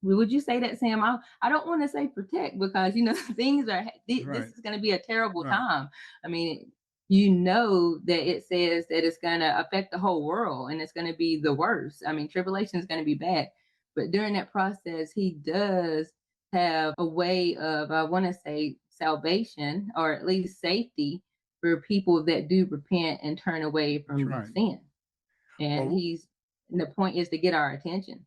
Would you say that, Sam? I don't want to say protect because, things are, this Right. is going to be a terrible Right. time. I mean, that it says that it's going to affect the whole world and it's going to be the worst. I mean, tribulation is going to be bad. But during that process, he does have a way of, I want to say, salvation or at least safety for people that do repent and turn away That's from right. sin. And Well, the point is to get our attention.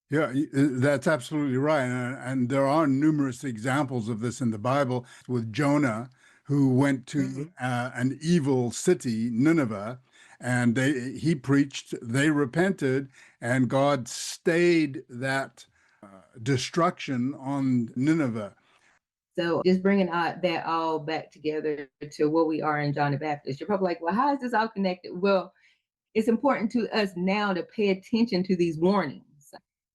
yeah, that's absolutely right. And there are numerous examples of this in the Bible with Jonah, who went to an evil city, Nineveh, and he preached, they repented, and God stayed that destruction on Nineveh. So just bringing that all back together to what we are in John the Baptist, you're probably like, well, how is this all connected? Well, it's important to us now to pay attention to these warnings.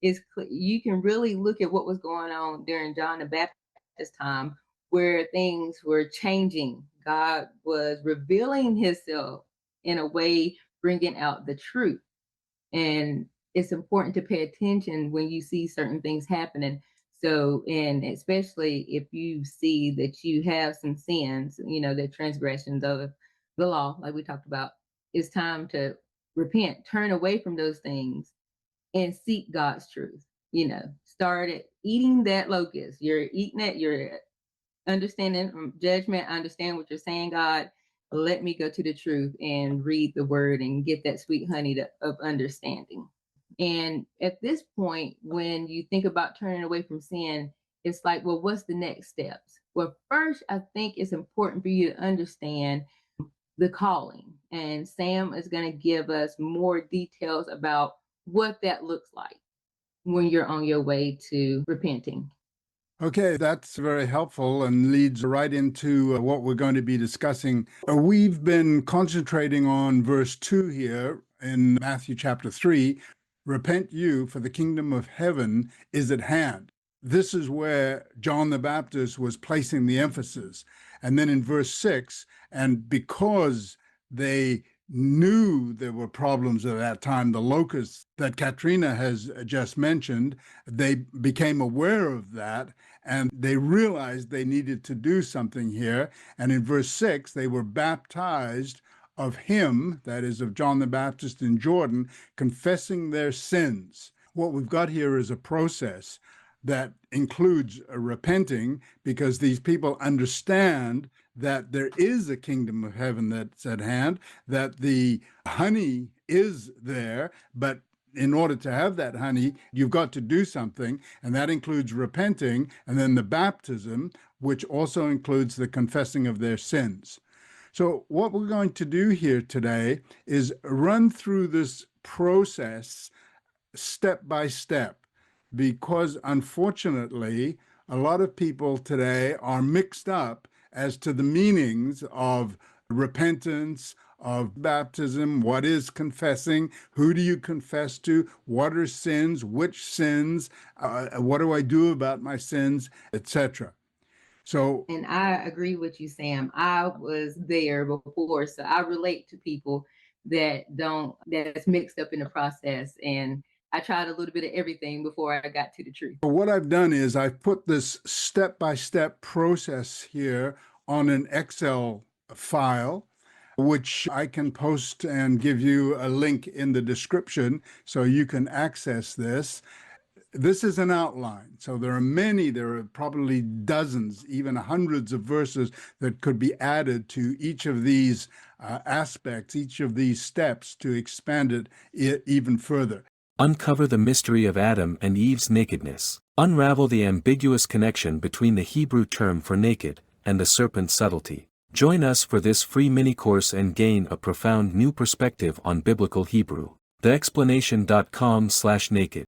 You can really look at what was going on during John the Baptist time, where things were changing. God was revealing himself in a way, bringing out the truth. And it's important to pay attention when you see certain things happening. So, and especially if you see that you have some sins, the transgressions of the law, like we talked about, it's time to repent, turn away from those things and seek God's truth. Start eating that locust. You're eating it, you're understanding judgment. I understand what you're saying, God. Let me go to the truth and read the word and get that sweet honey of understanding. And at this point, when you think about turning away from sin, it's like, well, what's the next steps? Well, first, I think it's important for you to understand the calling. And Sam is going to give us more details about what that looks like when you're on your way to repenting. Okay, that's very helpful and leads right into what we're going to be discussing. We've been concentrating on verse 2 here in Matthew chapter 3. Repent you, for the kingdom of heaven is at hand. This is where John the Baptist was placing the emphasis. And then in verse 6, and because they knew there were problems at that time, the locusts that Katrina has just mentioned, they became aware of that and they realized they needed to do something here. And in verse 6, they were baptized of him, that is, of John the Baptist in Jordan, confessing their sins. What we've got here is a process that includes repenting, because these people understand that there is a kingdom of heaven that's at hand, that the honey is there, but in order to have that honey, you've got to do something, and that includes repenting, and then the baptism, which also includes the confessing of their sins. So what we're going to do here today is run through this process step by step, because unfortunately, a lot of people today are mixed up as to the meanings of repentance, of baptism, what is confessing, who do you confess to, what are sins, which sins, what do I do about my sins, etc. So, And I agree with you, Sam. I was there before, so I relate to people that's mixed up in the process. And I tried a little bit of everything before I got to the truth. what I've done is I've put this step-by-step process here on an Excel file, which I can post and give you a link in the description so you can access this. This is an outline. So there are probably dozens, even hundreds of verses that could be added to each of these aspects, each of these steps to expand it even further. Uncover the mystery of Adam and Eve's nakedness. Unravel the ambiguous connection between the Hebrew term for naked and the serpent's subtlety. Join us for this free mini-course and gain a profound new perspective on biblical Hebrew. TheExplanation.com/naked